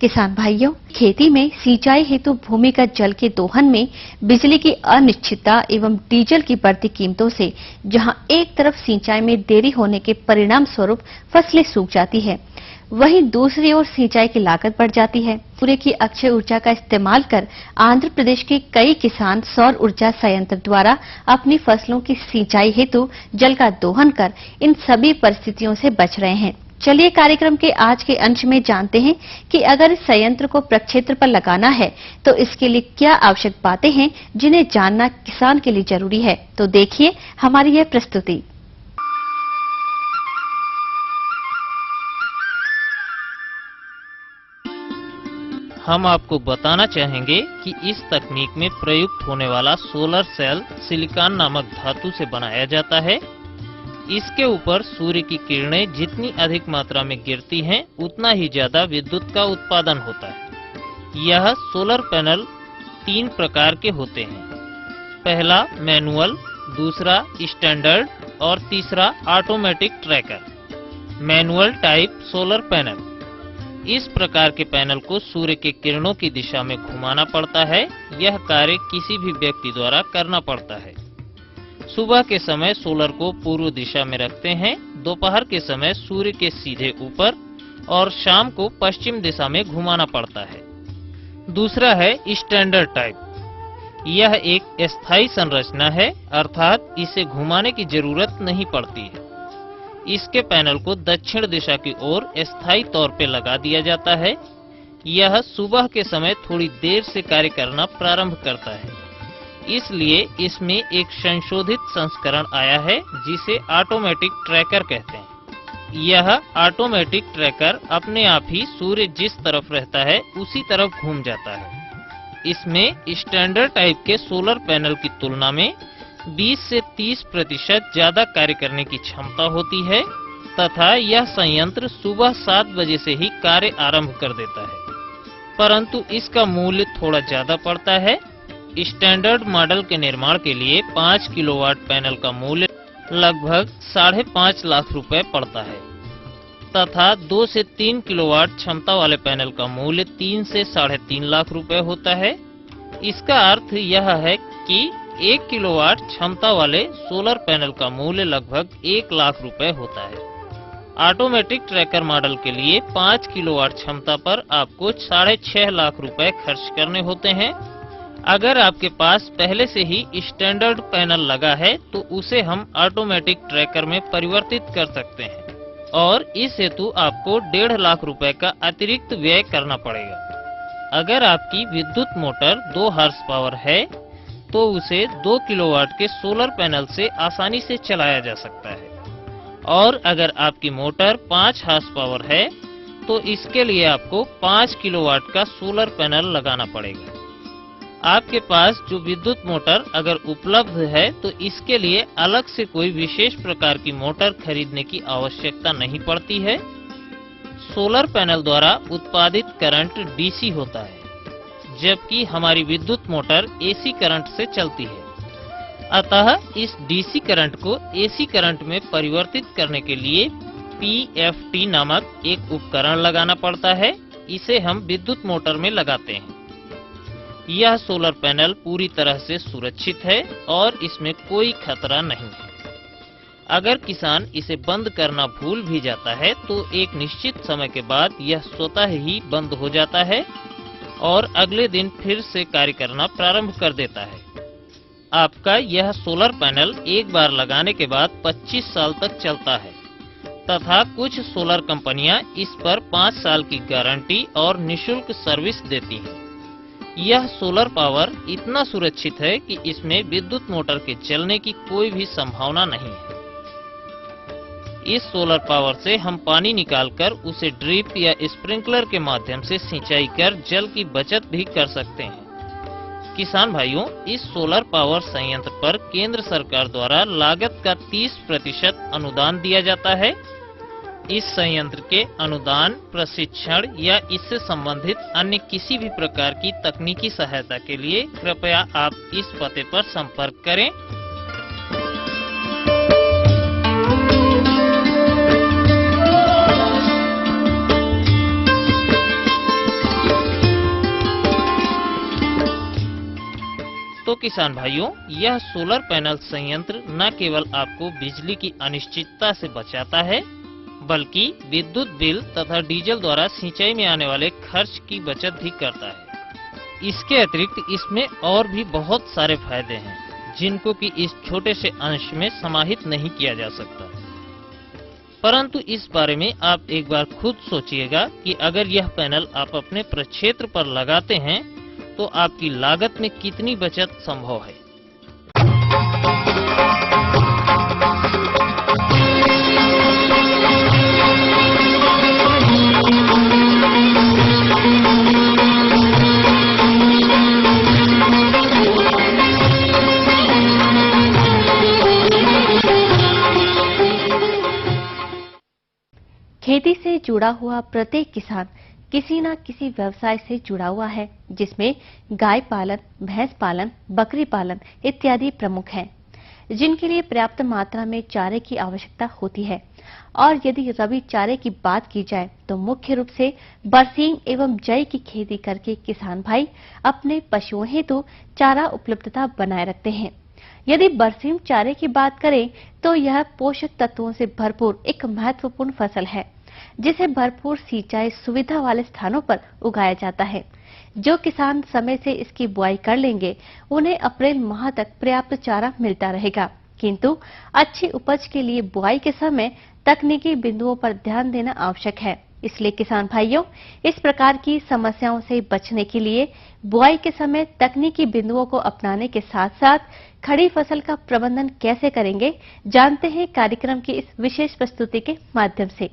किसान भाइयों, खेती में सिंचाई हेतु भूमिगत जल के दोहन में बिजली की अनिश्चितता एवं डीजल की बढ़ती कीमतों से जहां एक तरफ सिंचाई में देरी होने के परिणाम स्वरूप फसलें सूख जाती है, वहीं दूसरी ओर सिंचाई की लागत बढ़ जाती है। सूर्य की अक्षय ऊर्जा का इस्तेमाल कर आंध्र प्रदेश के कई किसान सौर ऊर्जा संयंत्र द्वारा अपनी फसलों की सिंचाई हेतु जल का दोहन कर इन सभी परिस्थितियों से बच रहे हैं। चलिए कार्यक्रम के आज के अंश में जानते हैं कि अगर इस संयंत्र को प्रक्षेत्र पर लगाना है तो इसके लिए क्या आवश्यक बातें हैं जिन्हें जानना किसान के लिए जरूरी है। तो देखिए हमारी यह प्रस्तुति। हम आपको बताना चाहेंगे कि इस तकनीक में प्रयुक्त होने वाला सोलर सेल सिलिकॉन नामक धातु से बनाया जाता है। इसके ऊपर सूर्य की किरणें जितनी अधिक मात्रा में गिरती हैं, उतना ही ज्यादा विद्युत का उत्पादन होता है। यह सोलर पैनल 3 प्रकार के होते हैं। पहला मैनुअल, दूसरा स्टैंडर्ड और तीसरा automatic tracker. Manual type solar panel. इस प्रकार के पैनल को सूर्य के किरणों की दिशा में घुमाना पड़ता है। यह कार्य किसी भी व्यक्ति द्वारा करना पड़ता है। सुबह के समय सोलर को पूर्व दिशा में रखते हैं, दोपहर के समय सूर्य के सीधे ऊपर और शाम को पश्चिम दिशा में घुमाना पड़ता है। दूसरा है स्टैंडर्ड टाइप। यह एक स्थायी संरचना है, अर्थात इसे घुमाने की जरूरत नहीं पड़ती है। इसके पैनल को दक्षिण दिशा की ओर स्थायी तौर पर लगा दिया जाता है। यह सुबह के समय थोड़ी देर से कार्य करना प्रारंभ करता है, इसलिए इसमें एक संशोधित संस्करण आया है जिसे ऑटोमेटिक ट्रैकर कहते हैं। यह ऑटोमेटिक ट्रैकर अपने आप ही सूर्य जिस तरफ रहता है उसी तरफ घूम जाता है। इसमें स्टैंडर्ड टाइप के सोलर पैनल की तुलना में 20 से 30% ज्यादा कार्य करने की क्षमता होती है तथा यह संयंत्र सुबह 7 बजे से ही कार्य आरंभ कर देता है, परंतु इसका मूल्य थोड़ा ज्यादा पड़ता है। स्टैंडर्ड मॉडल के निर्माण के लिए 5 किलोवाट पैनल का मूल्य लगभग 5.5 लाख रुपए पड़ता है तथा 2 से 3 किलोवाट क्षमता वाले पैनल का मूल्य 3 से 3.5 लाख रुपए होता है। इसका अर्थ यह है कि 1 किलोवाट क्षमता वाले सोलर पैनल का मूल्य लगभग 1 लाख रुपए होता है। ऑटोमेटिक ट्रैकर मॉडल के लिए 5 किलोवाट क्षमता पर आपको 6.5 लाख रुपए खर्च करने होते हैं। अगर आपके पास पहले से ही स्टैंडर्ड पैनल लगा है तो उसे हम ऑटोमेटिक ट्रैकर में परिवर्तित कर सकते हैं और इस हेतु आपको 1.5 लाख रुपए का अतिरिक्त व्यय करना पड़ेगा। अगर आपकी विद्युत मोटर 2 हॉर्स पावर है तो उसे 2 किलोवाट के सोलर पैनल से आसानी से चलाया जा सकता है और अगर आपकी मोटर 5 हॉर्स पावर है तो इसके लिए आपको 5 किलोवाट का सोलर पैनल लगाना पड़ेगा। आपके पास जो विद्युत मोटर अगर उपलब्ध है तो इसके लिए अलग से कोई विशेष प्रकार की मोटर खरीदने की आवश्यकता नहीं पड़ती है। सोलर पैनल द्वारा उत्पादित करंट डीसी होता है, जबकि हमारी विद्युत मोटर एसी करंट से चलती है। अतः इस डीसी करंट को एसी करंट में परिवर्तित करने के लिए पीएफटी नामक एक उपकरण लगाना पड़ता है। इसे हम विद्युत मोटर में लगाते हैं। यह सोलर पैनल पूरी तरह से सुरक्षित है और इसमें कोई खतरा नहीं है। अगर किसान इसे बंद करना भूल भी जाता है तो एक निश्चित समय के बाद यह स्वतः ही बंद हो जाता है और अगले दिन फिर से कार्य करना प्रारंभ कर देता है। आपका यह सोलर पैनल एक बार लगाने के बाद 25 साल तक चलता है तथा कुछ सोलर कंपनियां इस पर 5 साल की गारंटी और निःशुल्क सर्विस देती हैं। यह सोलर पावर इतना सुरक्षित है कि इसमें विद्युत मोटर के चलने की कोई भी संभावना नहीं है। इस सोलर पावर से हम पानी निकालकर उसे ड्रिप या स्प्रिंकलर के माध्यम से सिंचाई कर जल की बचत भी कर सकते हैं। किसान भाइयों, इस सोलर पावर संयंत्र पर केंद्र सरकार द्वारा लागत का 30% अनुदान दिया जाता है। इस संयंत्र के अनुदान, प्रशिक्षण या इससे संबंधित अन्य किसी भी प्रकार की तकनीकी सहायता के लिए कृपया आप इस पते पर संपर्क करें। किसान भाइयों, यह सोलर पैनल संयंत्र न केवल आपको बिजली की अनिश्चितता से बचाता है, बल्कि विद्युत बिल तथा डीजल द्वारा सिंचाई में आने वाले खर्च की बचत भी करता है। इसके अतिरिक्त इसमें और भी बहुत सारे फायदे हैं, जिनको कि इस छोटे से अंश में समाहित नहीं किया जा सकता। परंतु इस बारे में आप एक बार खुद सोचिएगा कि अगर यह पैनल आप अपने प्रक्षेत्र पर लगाते हैं तो आपकी लागत में कितनी बचत संभव है। खेती से जुड़ा हुआ प्रत्येक किसान किसी न किसी व्यवसाय से जुड़ा हुआ है, जिसमें गाय पालन, भैंस पालन, बकरी पालन इत्यादि प्रमुख हैं, जिनके लिए पर्याप्त मात्रा में चारे की आवश्यकता होती है। और यदि रबी चारे की बात की जाए तो मुख्य रूप से बरसीम एवं जई की खेती करके किसान भाई अपने पशुओं हेतु चारा उपलब्धता बनाए रखते हैं। यदि बरसीम चारे की बात करें तो यह पोषक तत्वों से भरपूर एक महत्वपूर्ण फसल है, जिसे भरपूर सिंचाई सुविधा वाले स्थानों पर उगाया जाता है। जो किसान समय से इसकी बुआई कर लेंगे, उन्हें अप्रैल माह तक पर्याप्त चारा मिलता रहेगा। किंतु अच्छी उपज के लिए बुआई के समय तकनीकी बिंदुओं पर ध्यान देना आवश्यक है। इसलिए किसान भाइयों, इस प्रकार की समस्याओं से बचने के लिए बुआई के समय तकनीकी बिंदुओं को अपनाने के साथ साथ खड़ी फसल का प्रबंधन कैसे करेंगे, जानते हैं कार्यक्रम की इस विशेष प्रस्तुति के माध्यम से।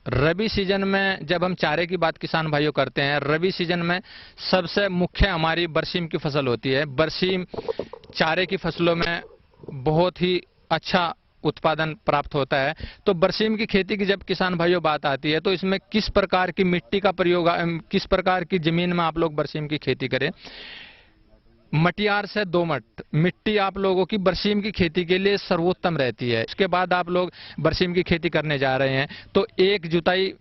रबी सीजन में जब हम चारे की बात किसान भाइयों करते हैं, रबी सीजन में सबसे मुख्य हमारी बरसीम की फसल होती है। बरसीम चारे की फसलों में बहुत ही अच्छा उत्पादन प्राप्त होता है। तो बरसीम की खेती की जब किसान भाइयों बात आती है तो इसमें किस प्रकार की मिट्टी का प्रयोग, किस प्रकार की जमीन में आप लोग बरसीम की खेती करें। मटियार से दोमट मिट्टी आप लोगों की बरसीम की खेती के लिए सर्वोत्तम रहती है। उसके बाद आप लोग बरसीम की खेती करने जा रहे हैं तो एक जुताई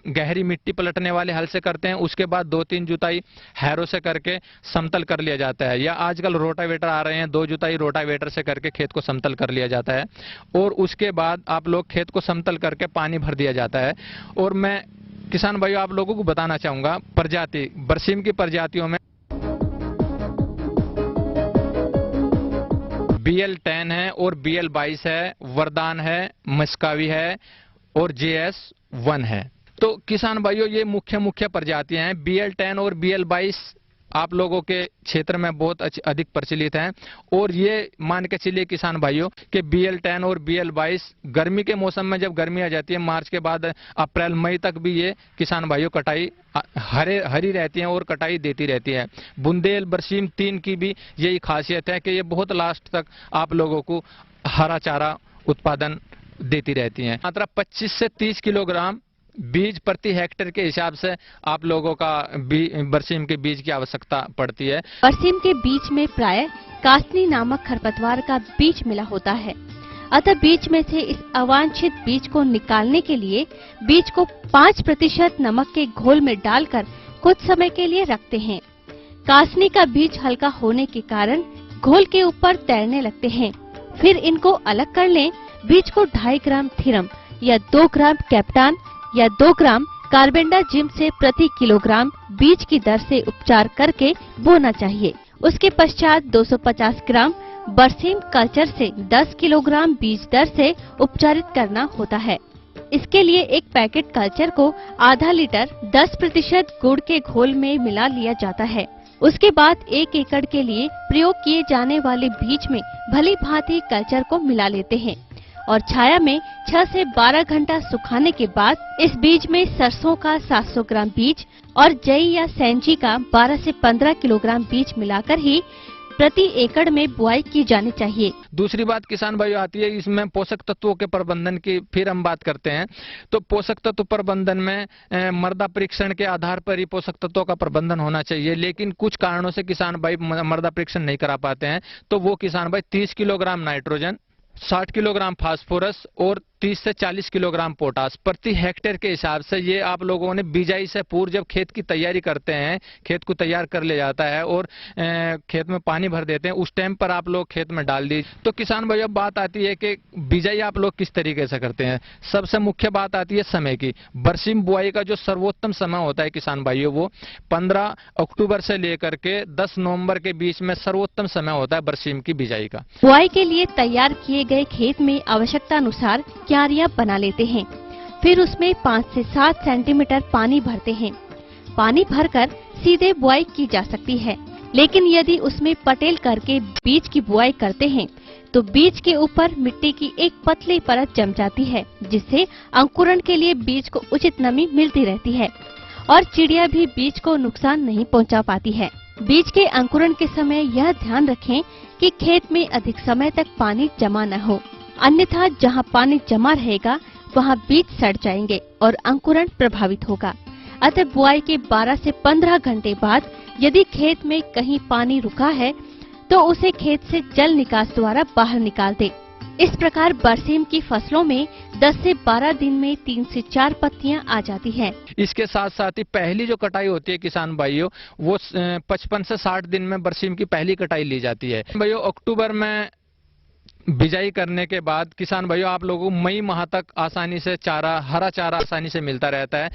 गहरी मिट्टी पलटने वाले हल से करते हैं, उसके बाद 2-3 जुताई हैरो से करके समतल कर लिया जाता है, या आजकल रोटावेटर आ रहे हैं, 2 जुताई रोटावेटर से करके खेत को समतल कर लिया जाता है। और उसके बाद आप लोग खेत को समतल करके पानी भर दिया जाता है। और मैं किसान भाइयों आप लोगों को बताना चाहूंगा, प्रजाति बरसीम की प्रजातियों में BL10 है और BL22 है, वरदान है, मस्कावी है और JS1 है। तो किसान भाइयों ये मुख्य प्रजातियां हैं। BL10 और BL22 आप लोगों के क्षेत्र में बहुत अधिक प्रचलित हैं। और ये मान के चलिए किसान भाइयों कि BL10 और BL22 गर्मी के मौसम में जब गर्मी आ जाती है, मार्च के बाद अप्रैल मई तक भी ये किसान भाइयों कटाई हरी रहती हैं और कटाई देती रहती है। बुंदेल बरसीम 3 की भी यही खासियत है कि ये बहुत लास्ट तक आप लोगों को हरा चारा उत्पादन देती रहती हैं। मात्रा 25 से 30 किलोग्राम बीज प्रति हेक्टेयर के हिसाब से आप लोगों का बरसीम के बीज की आवश्यकता पड़ती है। बरसीम के बीज में प्राय कासनी नामक खरपतवार का बीज मिला होता है, अतः बीज में से इस अवांछित बीज को निकालने के लिए बीज को 5% नमक के घोल में डालकर कुछ समय के लिए रखते हैं। कासनी का बीज हल्का होने के कारण घोल के ऊपर तैरने लगते हैं। फिर इनको अलग कर लें। बीज को 2.5 ग्राम थीरम या 2 ग्राम कैप्टान या 2 ग्राम कार्बेंडाजिम से प्रति किलोग्राम बीज की दर से उपचार करके बोना चाहिए। उसके पश्चात 250 ग्राम बरसीम कल्चर से 10 किलोग्राम बीज दर से उपचारित करना होता है। इसके लिए एक पैकेट कल्चर को आधा लीटर 10% गुड़ के घोल में मिला लिया जाता है। उसके बाद 1 एकड़ के लिए प्रयोग किए जाने वाले बीज में भली भांति कल्चर को मिला लेते हैं और छाया में 6 से 12 घंटा सुखाने के बाद इस बीज में सरसों का 700 ग्राम बीज और जई या सैंजी का 12 से 15 किलोग्राम बीज मिलाकर ही प्रति एकड़ में बुआई की जानी चाहिए। दूसरी बात किसान भाइयों आती है इसमें पोषक तत्वों के प्रबंधन की। फिर हम बात करते हैं तो पोषक तत्व प्रबंधन में मृदा परीक्षण के आधार पर ही पोषक तत्वों का प्रबंधन होना चाहिए। लेकिन कुछ कारणों से किसान भाई मृदा परीक्षण नहीं करा पाते हैं, तो वो किसान भाई 30 किलोग्राम नाइट्रोजन, 60 किलोग्राम फास्फोरस और 30 से 40 किलोग्राम पोटास प्रति हेक्टेयर के हिसाब से ये आप लोगों ने बिजाई से पूर्व जब खेत की तैयारी करते हैं, खेत को तैयार कर लिया जाता है और खेत में पानी भर देते हैं, उस टाइम पर आप लोग खेत में डाल दीजिए। तो किसान भाई अब बात आती है कि बिजाई आप लोग किस तरीके से करते हैं। सबसे मुख्य बात आती है समय की। बरसीम बुआई का जो सर्वोत्तम समय होता है किसान भाइयों, वो 15 अक्टूबर से लेकर के 10 नवंबर के बीच में सर्वोत्तम समय होता है बरसीम की बिजाई का। बुआई के लिए तैयार किए गए खेत में आवश्यकता अनुसार क्यारियां बना लेते हैं, फिर उसमें 5 से 7 सेंटीमीटर पानी भरते हैं। पानी भरकर सीधे बुआई की जा सकती है, लेकिन यदि उसमें पटेल करके बीज की बुआई करते हैं तो बीज के ऊपर मिट्टी की एक पतली परत जम जाती है, जिससे अंकुरण के लिए बीज को उचित नमी मिलती रहती है और चिड़िया भी बीज को नुकसान नहीं पहुंचा पाती है। बीज के अंकुरण के समय यह ध्यान रखें कि खेत में अधिक समय तक पानी जमा न हो, अन्यथा जहां पानी जमा रहेगा वहां बीज सड़ जाएंगे और अंकुरण प्रभावित होगा। अतः बुआई के 12 से 15 घंटे बाद यदि खेत में कहीं पानी रुका है तो उसे खेत से जल निकास द्वारा बाहर निकाल दें। इस प्रकार बरसीम की फसलों में 10 से 12 दिन में 3 से 4 पत्तियां आ जाती हैं। इसके साथ साथ ही पहली जो कटाई होती है किसान भाइयों, वो 55 से 60 दिन में बरसीम की पहली कटाई ली जाती है। भाइयों अक्टूबर में बिजाई करने के बाद किसान भाइयों आप लोगों को मई माह तक आसानी से चारा, हरा चारा आसानी से मिलता रहता है।